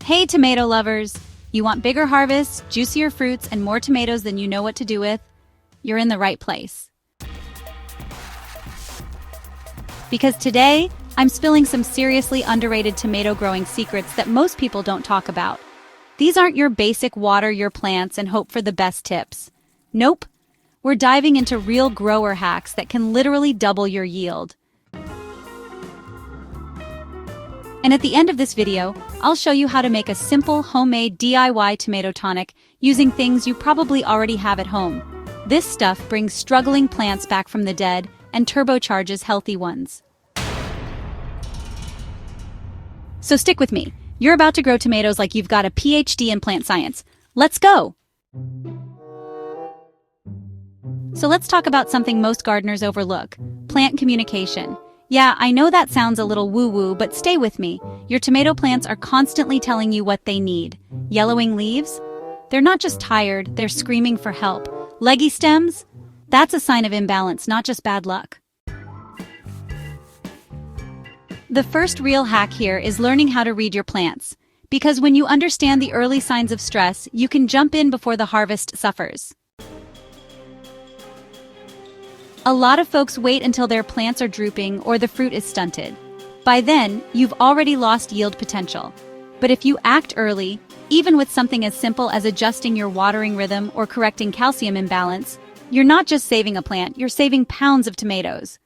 Hey tomato lovers! You want bigger harvests, juicier fruits, and more tomatoes than you know what to do with? You're in the right place. Because today, I'm spilling some seriously underrated tomato growing secrets that most people don't talk about. These aren't your basic water your plants and hope for the best tips. Nope. We're diving into real grower hacks that can literally double your yield. And at the end of this video, I'll show you how to make a simple homemade DIY tomato tonic using things you probably already have at home. This stuff brings struggling plants back from the dead and turbocharges healthy ones. So stick with me. You're about to grow tomatoes like you've got a PhD in plant science. Let's go! So let's talk about something most gardeners overlook: plant communication. Yeah, I know that sounds a little woo-woo, but stay with me. Your tomato plants are constantly telling you what they need. Yellowing leaves? They're not just tired, they're screaming for help. Leggy stems? That's a sign of imbalance, not just bad luck. The first real hack here is learning how to read your plants. Because when you understand the early signs of stress, you can jump in before the harvest suffers. A lot of folks wait until their plants are drooping or the fruit is stunted. By then, you've already lost yield potential. But if you act early, even with something as simple as adjusting your watering rhythm or correcting calcium imbalance, you're not just saving a plant, you're saving pounds of tomatoes.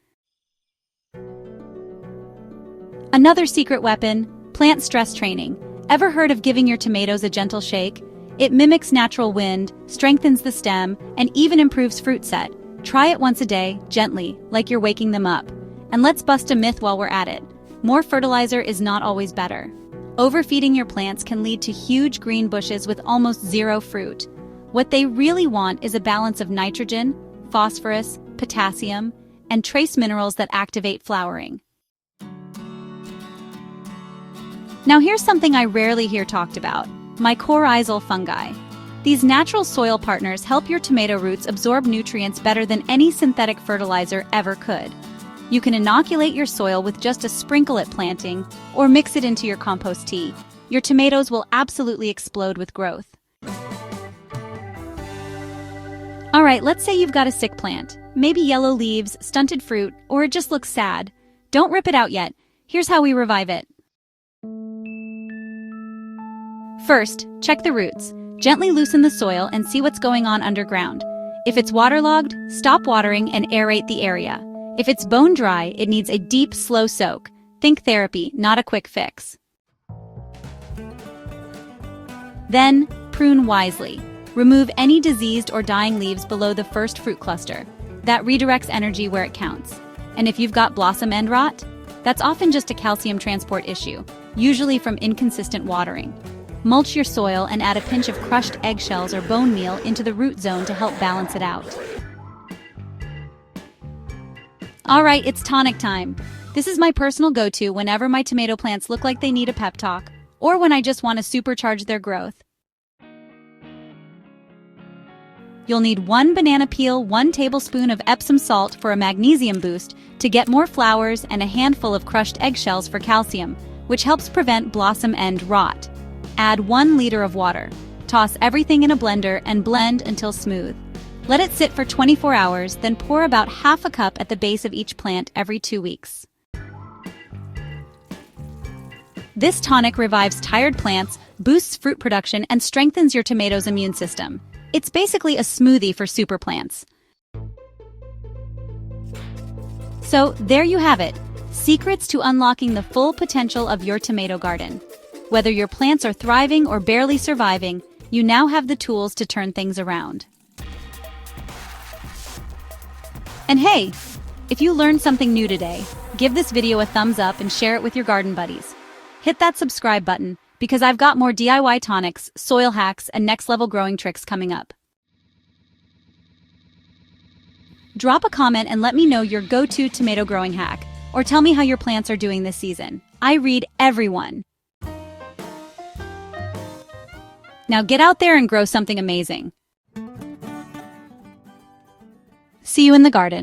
Another secret weapon: plant stress training. Ever heard of giving your tomatoes a gentle shake? It mimics natural wind, strengthens the stem, and even improves fruit set. Try it once a day, gently, like you're waking them up. And let's bust a myth while we're at it. More fertilizer is not always better. Overfeeding your plants can lead to huge green bushes with almost zero fruit. What they really want is a balance of nitrogen, phosphorus, potassium, and trace minerals that activate flowering. Now here's something I rarely hear talked about: mycorrhizal fungi. These natural soil partners help your tomato roots absorb nutrients better than any synthetic fertilizer ever could. You can inoculate your soil with just a sprinkle at planting, or mix it into your compost tea. Your tomatoes will absolutely explode with growth. Alright, let's say you've got a sick plant. Maybe yellow leaves, stunted fruit, or it just looks sad. Don't rip it out yet. Here's how we revive it. First, check the roots. Gently loosen the soil and see what's going on underground. If it's waterlogged, stop watering and aerate the area. If it's bone dry, it needs a deep, slow soak. Think therapy, not a quick fix. Then, prune wisely. Remove any diseased or dying leaves below the first fruit cluster. That redirects energy where it counts. And if you've got blossom end rot, that's often just a calcium transport issue, usually from inconsistent watering. Mulch your soil and add a pinch of crushed eggshells or bone meal into the root zone to help balance it out. Alright, it's tonic time. This is my personal go-to whenever my tomato plants look like they need a pep talk, or when I just want to supercharge their growth. You'll need 1 banana peel, 1 tablespoon of Epsom salt for a magnesium boost to get more flowers, and a handful of crushed eggshells for calcium, which helps prevent blossom end rot. Add 1 liter of water. Toss everything in a blender and blend until smooth. Let it sit for 24 hours, then pour about half a cup at the base of each plant every 2 weeks. This tonic revives tired plants, boosts fruit production, and strengthens your tomato's immune system. It's basically a smoothie for super plants. So there you have it, secrets to unlocking the full potential of your tomato garden. Whether your plants are thriving or barely surviving, you now have the tools to turn things around. And hey, if you learned something new today, give this video a thumbs up and share it with your garden buddies. Hit that subscribe button, because I've got more DIY tonics, soil hacks, and next-level growing tricks coming up. Drop a comment and let me know your go-to tomato growing hack, or tell me how your plants are doing this season. I read everyone. Now get out there and grow something amazing. See you in the garden.